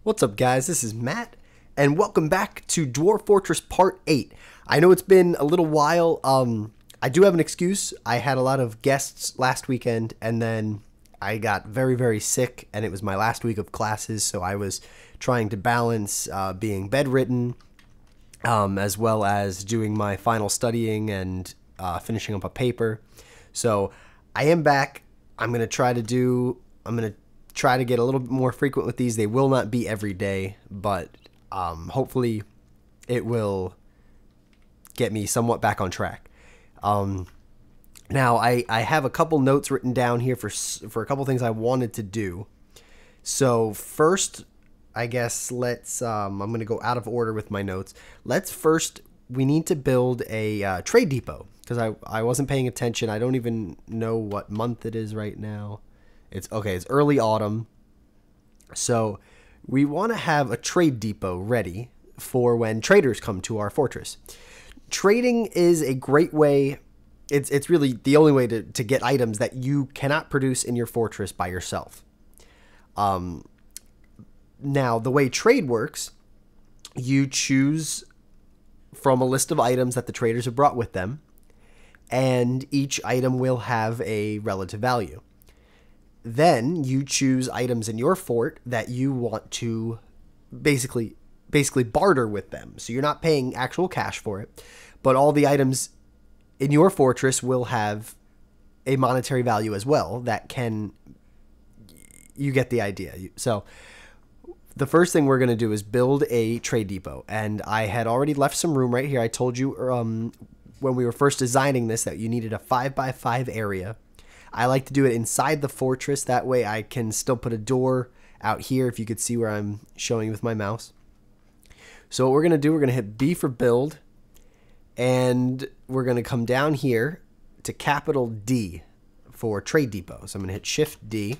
What's up, guys? This is Matt, and welcome back to Dwarf Fortress Part 8. I know it's been a little while. I do have an excuse. I had a lot of guests last weekend, and then I got very, very sick, and it was my last week of classes, so I was trying to balance being bedridden, as well as doing my final studying and finishing up a paper. So I am back. I'm going to try to get a little bit more frequent with these. They will not be every day, but hopefully it will get me somewhat back on track. Now, I have a couple notes written down here for a couple things I wanted to do. So first, I guess I'm going to go out of order with my notes. We need to build a trade depot, because I wasn't paying attention. I don't even know what month it is right now. It's early autumn. So we want to have a trade depot ready for when traders come to our fortress. Trading is a great way. It's really the only way to get items that you cannot produce in your fortress by yourself. Now, the way trade works, you choose from a list of items that the traders have brought with them, and each item will have a relative value. Then you choose items in your fort that you want to basically barter with them. So you're not paying actual cash for it, but all the items in your fortress will have a monetary value as well. You get the idea. So the first thing we're going to do is build a trade depot. And I had already left some room right here. I told you when we were first designing this that you needed a 5x5 area. I like to do it inside the fortress. That way I can still put a door out here, if you could see where I'm showing with my mouse. So what we're going to do, we're going to hit B for build, and we're going to come down here to capital D for trade depot. So I'm going to hit Shift D,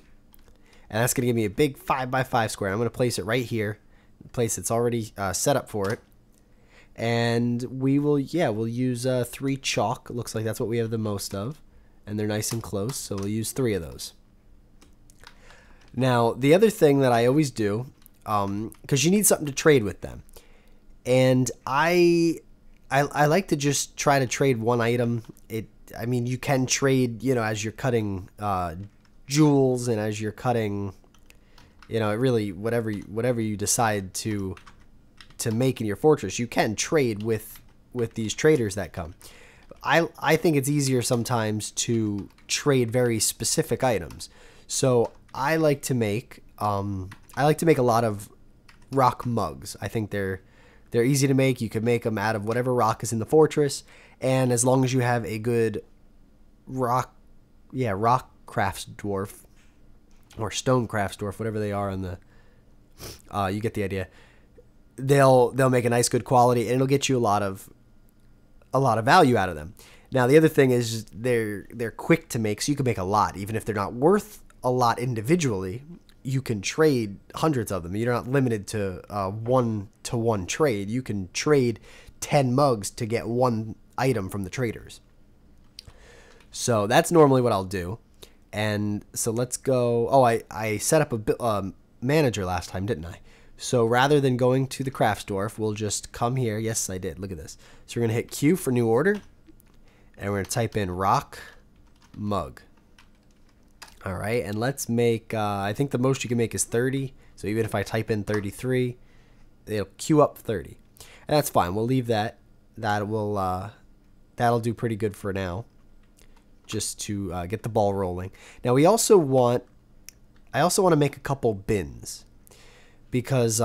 and that's going to give me a big 5x5 square. I'm going to place it right here, the place that's already set up for it. And we'll use 3 chalk. It looks like that's what we have the most of. And they're nice and close, so we'll use 3 of those. Now, the other thing that I always do, because you need something to trade with them, and I like to just try to trade one item. I mean, you can trade, as you're cutting jewels, and as you're cutting, it really whatever you decide to make in your fortress, you can trade with these traders that come. I think it's easier sometimes to trade very specific items. So I like to make a lot of rock mugs. I think they're easy to make. You can make them out of whatever rock is in the fortress, and as long as you have a good rock crafts dwarf or stone crafts dwarf, whatever they are on the you get the idea. They'll make a nice good quality, and it'll get you a lot of value out of them. Now, the other thing is they're quick to make, so you can make a lot. Even if they're not worth a lot individually, you can trade hundreds of them. You're not limited to one-to-one trade. You can trade 10 mugs to get 1 item from the traders. So that's normally what I'll do. And so let's go. Oh, I set up a manager last time, didn't I? So rather than going to the crafts dwarf, we'll just come here. Yes, I did. Look at this. So we're going to hit Q for new order, and we're going to type in rock mug. All right, and let's make, I think the most you can make is 30. So even if I type in 33, it'll queue up 30. And that's fine. We'll leave that. That'll do pretty good for now, just to get the ball rolling. Now I also want to make a couple bins, because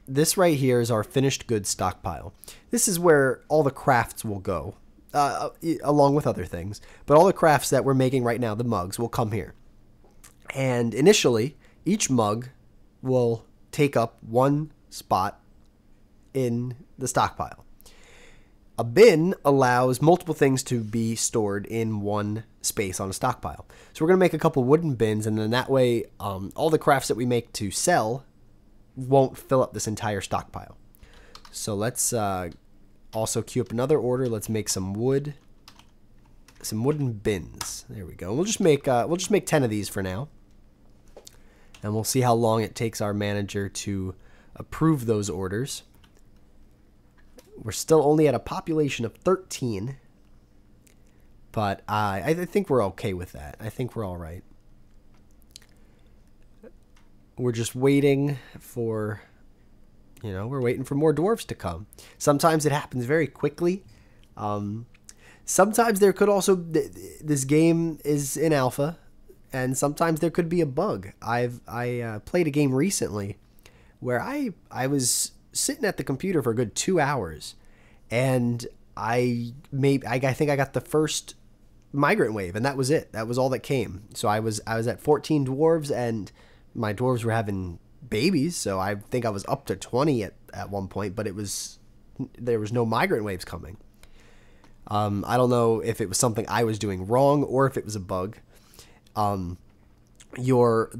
this right here is our finished goods stockpile. This is where all the crafts will go, along with other things. But all the crafts that we're making right now, the mugs, will come here. And initially, each mug will take up 1 spot in the stockpile. A bin allows multiple things to be stored in one space on a stockpile. So we're going to make a couple wooden bins, and then that way all the crafts that we make to sell won't fill up this entire stockpile. So let's also queue up another order. Let's make some wooden bins. There we go. We'll just make 10 of these for now. And we'll see how long it takes our manager to approve those orders. We're still only at a population of 13. But I think we're okay with that. I think we're all right. We're just waiting for, we're waiting for more dwarves to come. Sometimes it happens very quickly. Sometimes there could also, this game is in alpha, and sometimes there could be a bug. I played a game recently where I was sitting at the computer for a good 2 hours, and I think I got the first migrant wave, and that was it. That was all that came. So I was at 14 dwarves, and my dwarves were having babies, so I think I was up to 20 at one point, but there was no migrant waves coming. I don't know if it was something I was doing wrong or if it was a bug. The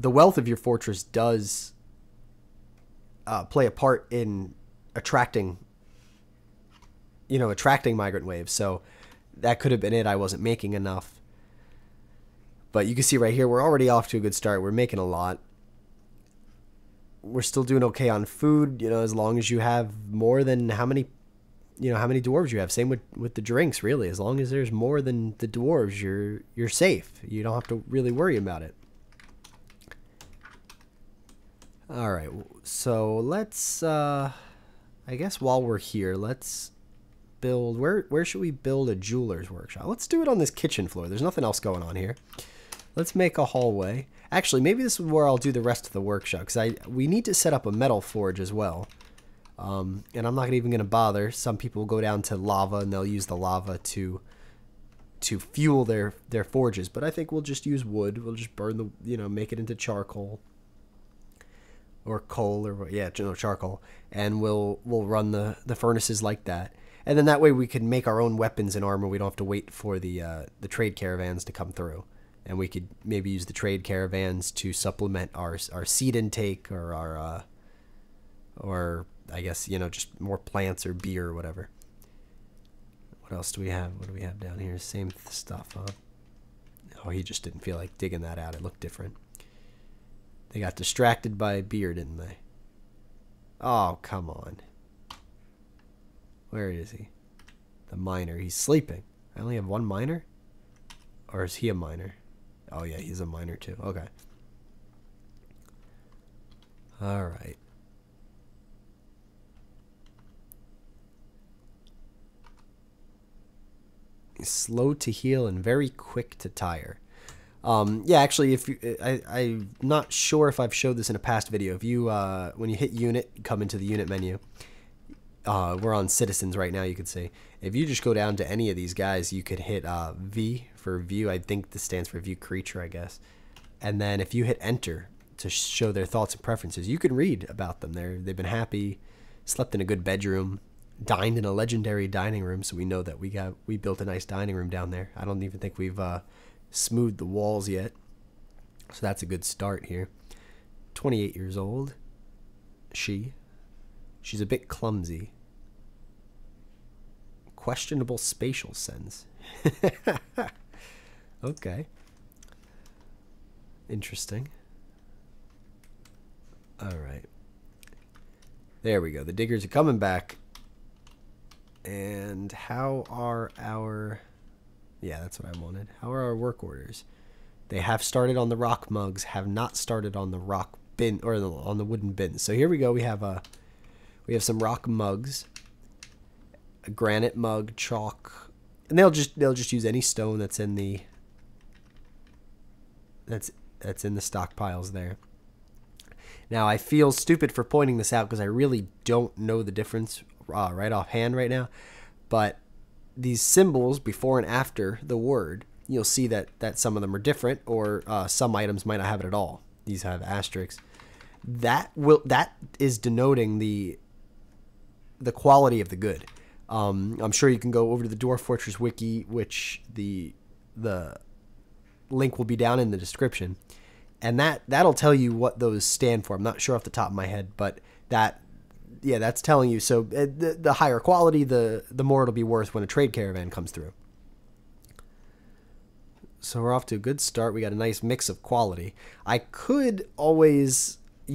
wealth of your fortress does play a part in attracting migrant waves. So that could have been it. I wasn't making enough. But you can see right here, we're already off to a good start. We're making a lot. We're still doing okay on food, as long as you have more than how many dwarves you have. Same with the drinks, really. As long as there's more than the dwarves, you're safe. You don't have to really worry about it. All right, so let's, I guess while we're here, let's build, where should we build a jeweler's workshop? Let's do it on this kitchen floor. There's nothing else going on here. Let's make a hallway. Actually, maybe this is where I'll do the rest of the workshop, because we need to set up a metal forge as well. And I'm not even going to bother. Some people go down to lava, and they'll use the lava to fuel their forges. But I think we'll just use wood. We'll just burn make it into charcoal. Or coal, or charcoal. And we'll run the furnaces like that. And then that way we can make our own weapons and armor. We don't have to wait for the trade caravans to come through. And we could maybe use the trade caravans to supplement our seed intake, or I guess, just more plants or beer or whatever. What else do we have? What do we have down here? Same stuff, huh? Oh, he just didn't feel like digging that out. It looked different. They got distracted by beer, didn't they? Oh, come on. Where is he? The miner. He's sleeping. I only have one miner? Or is he a miner? Oh, yeah, he's a miner too. Okay. All right. He's slow to heal and very quick to tire. Yeah, actually, I'm not sure if I've showed this in a past video. If you, when you hit unit, come into the unit menu. We're on citizens right now, you could see. If you just go down to any of these guys, you could hit V for view. I think this stands for view creature, I guess. And then if you hit enter to show their thoughts and preferences, you can read about them. They've been happy, slept in a good bedroom, dined in a legendary dining room, so we know that we built a nice dining room down there. I don't even think we've smoothed the walls yet, so that's a good start here. 28 years old. She's a bit clumsy. Questionable spatial sense. Okay. Interesting. All right. There we go. The diggers are coming back. And how are our... Yeah, that's what I wanted. How are our work orders? They have started on the rock mugs, have not started on the rock bin, or on the wooden bins. So here we go. We have some rock mugs, a granite mug, chalk, and they'll just use any stone that's in the stockpiles there. Now I feel stupid for pointing this out because I really don't know the difference right offhand right now, but these symbols before and after the word, you'll see that some of them are different, or some items might not have it at all. These have asterisks. That is denoting the quality of the good. I'm sure you can go over to the Dwarf Fortress Wiki, which the link will be down in the description, and that'll tell you what those stand for. I'm not sure off the top of my head, but that's telling you. So the higher quality, the more it'll be worth when a trade caravan comes through. So we're off to a good start. We got a nice mix of quality. You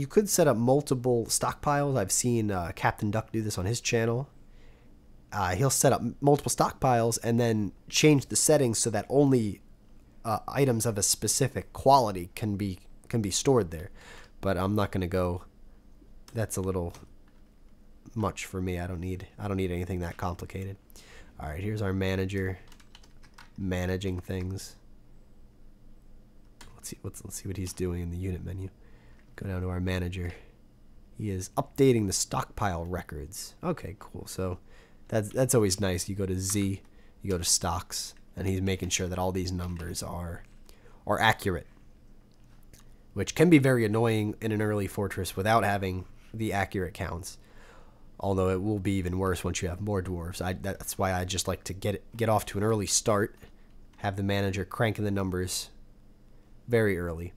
could set up multiple stockpiles. I've seen Captnduck do this on his channel. He'll set up multiple stockpiles and then change the settings so that only items of a specific quality can be stored there. But I'm not going to go. That's a little much for me. I don't need anything that complicated. All right, here's our manager managing things. Let's see what he's doing in the unit menu. Go down to our manager. He is updating the stockpile records. Okay, cool. So that's always nice. You go to Z, you go to stocks, and he's making sure that all these numbers are accurate, which can be very annoying in an early fortress without having the accurate counts. Although it will be even worse once you have more dwarves. That's why I just like to get off to an early start, have the manager cranking the numbers very early.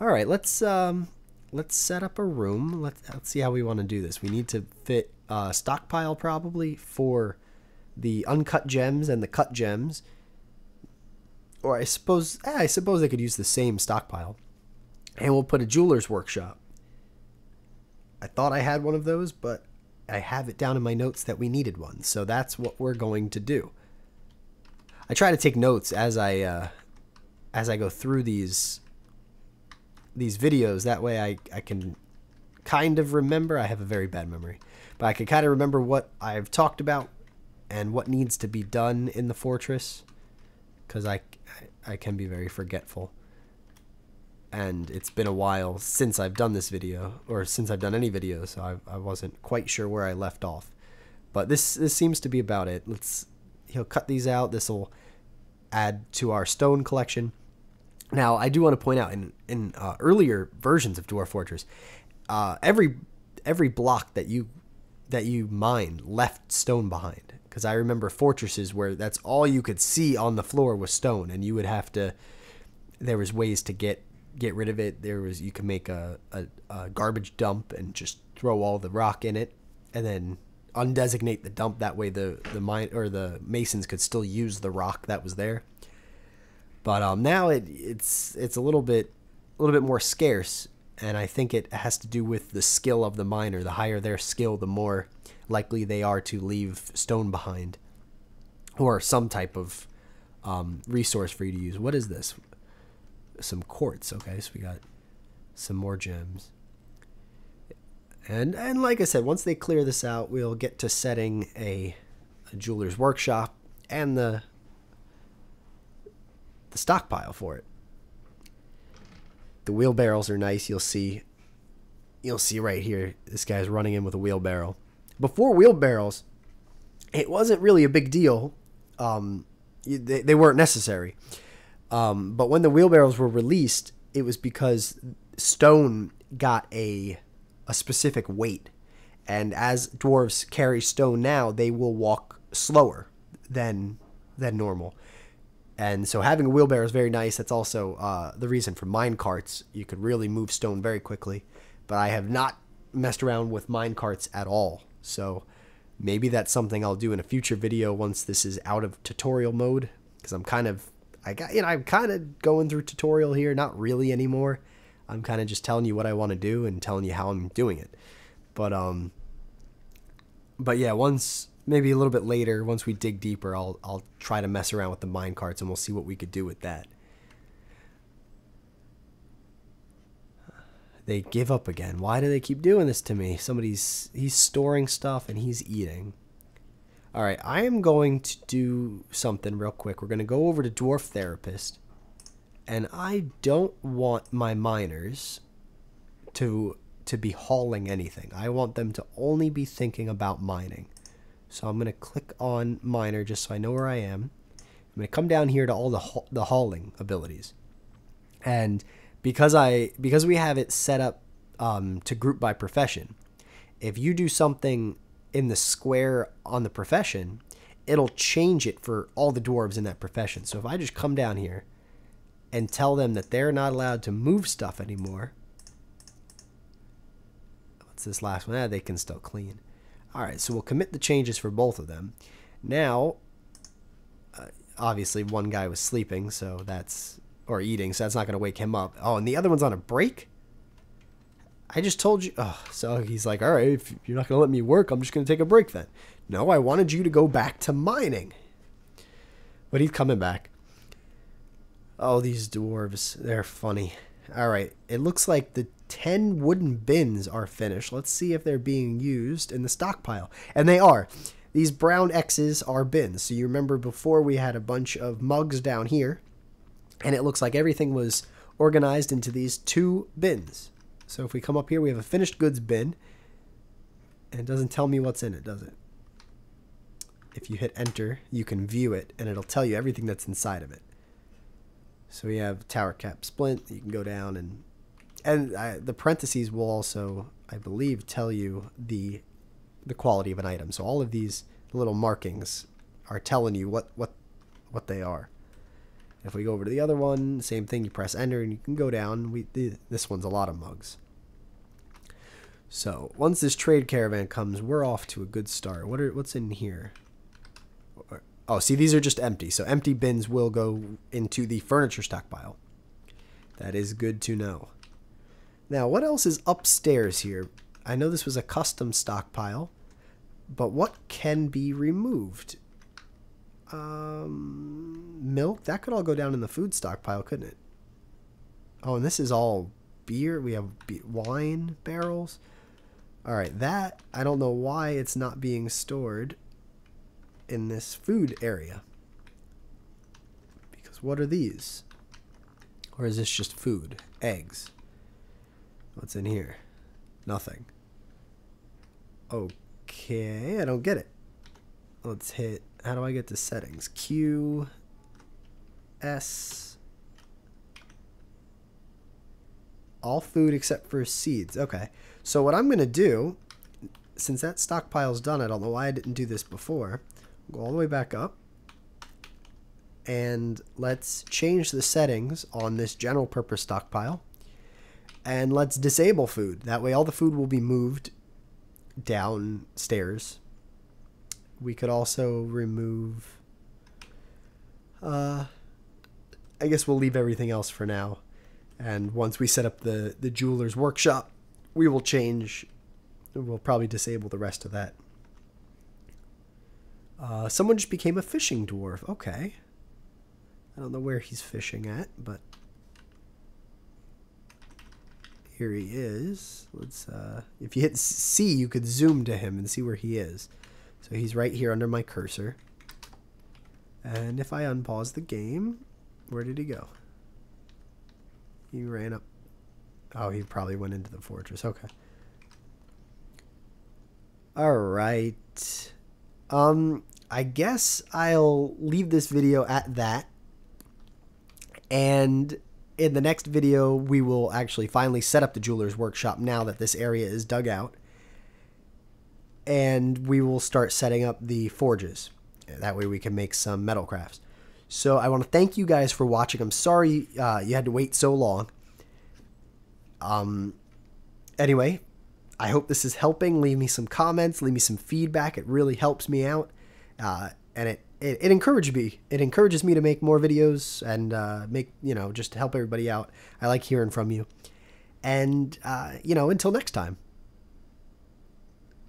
All right, let's set up a room. Let's see how we want to do this. We need to fit a stockpile probably for the uncut gems and the cut gems. Or I suppose they could use the same stockpile. And we'll put a jeweler's workshop. I thought I had one of those, but I have it down in my notes that we needed one. So that's what we're going to do. I try to take notes as I go through these videos. That way I can kind of remember. I have a very bad memory, but I can kind of remember what I've talked about and what needs to be done in the fortress, because I can be very forgetful. And it's been a while since I've done this video, or since I've done any video, so I wasn't quite sure where I left off. But this seems to be about it. He'll cut these out. This will add to our stone collection. Now, I do want to point out, in earlier versions of Dwarf Fortress, every block that you mined left stone behind. Because I remember fortresses where that's all you could see on the floor was stone, and you would have to. There was ways to get rid of it. You could make a garbage dump and just throw all the rock in it, and then undesignate the dump. That way, the masons could still use the rock that was there. But now it's a little bit more scarce, and I think it has to do with the skill of the miner. The higher their skill, the more likely they are to leave stone behind, or some type of resource for you to use. What is this? Some quartz. Okay, so we got some more gems. And like I said, once they clear this out, we'll get to setting a jeweler's workshop and the stockpile for it. The wheelbarrows are nice. You'll see right here, this guy's running in with a wheelbarrow. Before wheelbarrows, it wasn't really a big deal. They weren't necessary. But when the wheelbarrows were released, it was because stone got a specific weight. And as dwarves carry stone now, they will walk slower than normal. And so having a wheelbarrow is very nice. That's also the reason for mine carts. You could really move stone very quickly. But I have not messed around with mine carts at all. So maybe that's something I'll do in a future video once this is out of tutorial mode. Because I'm kind of going through tutorial here. Not really anymore. I'm kind of just telling you what I want to do and telling you how I'm doing it. But yeah, maybe a little bit later, once we dig deeper, I'll try to mess around with the mine carts and we'll see what we could do with that. They give up again. Why do they keep doing this to me? He's storing stuff and he's eating. All right, I am going to do something real quick. We're going to go over to Dwarf Therapist, and I don't want my miners to be hauling anything. I want them to only be thinking about mining. So I'm going to click on miner just so I know where I am. I'm going to come down here to all the hauling abilities. And because we have it set up to group by profession, if you do something in the square on the profession, it'll change it for all the dwarves in that profession. So if I just come down here and tell them that they're not allowed to move stuff anymore. What's this last one? They can still clean. All right, so we'll commit the changes for both of them. Now, obviously one guy was sleeping, so that's, or eating, so that's not going to wake him up. Oh, and the other one's on a break? I just told you. Oh, so he's like, all right, if you're not going to let me work, I'm just going to take a break then. No, I wanted you to go back to mining. But he's coming back. Oh, these dwarves, they're funny. All right, it looks like the 10 wooden bins are finished. Let's see if they're being used in the stockpile. And they are. These brown X's are bins. So you remember before we had a bunch of mugs down here, and it looks like everything was organized into these 2 bins. So if we come up here, we have a finished goods bin, and it doesn't tell me what's in it, does it? If you hit enter, you can view it, and it'll tell you everything that's inside of it. So we have tower cap splint. You can go down, and the parentheses will also, I believe, tell you the quality of an item. So all of these little markings are telling you what they are. If we go over to the other one, same thing. You press enter, and you can go down. This one's a lot of mugs. So once this trade caravan comes, we're off to a good start. What's in here? Oh, see, these are just empty. So empty bins will go into the furniture stockpile. That is good to know. Now, what else is upstairs here? I know this was a custom stockpile, but what can be removed? Milk? That could all go down in the food stockpile, couldn't it? Oh, and this is all beer. We have wine barrels. All right, that, I don't know why it's not being stored in this food area. Because what are these? Or is this just food? Eggs. What's in here? Nothing. Okay, I don't get it. Let's hit, how do I get to settings? Q, S. All food except for seeds. Okay. So what I'm going to do, since that stockpile's done, I don't know why I didn't do this before. Go all the way back up. And let's change the settings on this general purpose stockpile. And let's disable food. That way all the food will be moved downstairs. We could also remove... I guess we'll leave everything else for now. And once we set up the jeweler's workshop, we will change. We'll probably disable the rest of that. Someone just became a fishing dwarf. Okay. I don't know where he's fishing at, but here he is. Let's if you hit C, you could zoom to him and see where he is. So he's right here under my cursor. And if I unpause the game, where did he go? He ran up. Oh, he probably went into the fortress. Okay. All right. I guess I'll leave this video at that. And in the next video, we will actually finally set up the jeweler's workshop now that this area is dug out. And we will start setting up the forges. That way we can make some metal crafts. So I want to thank you guys for watching. I'm sorry you had to wait so long. Anyway, I hope this is helping. Leave me some comments. Leave me some feedback. It really helps me out. And it encourages me. It encourages me to make more videos and make, just to help everybody out. I like hearing from you. And, until next time.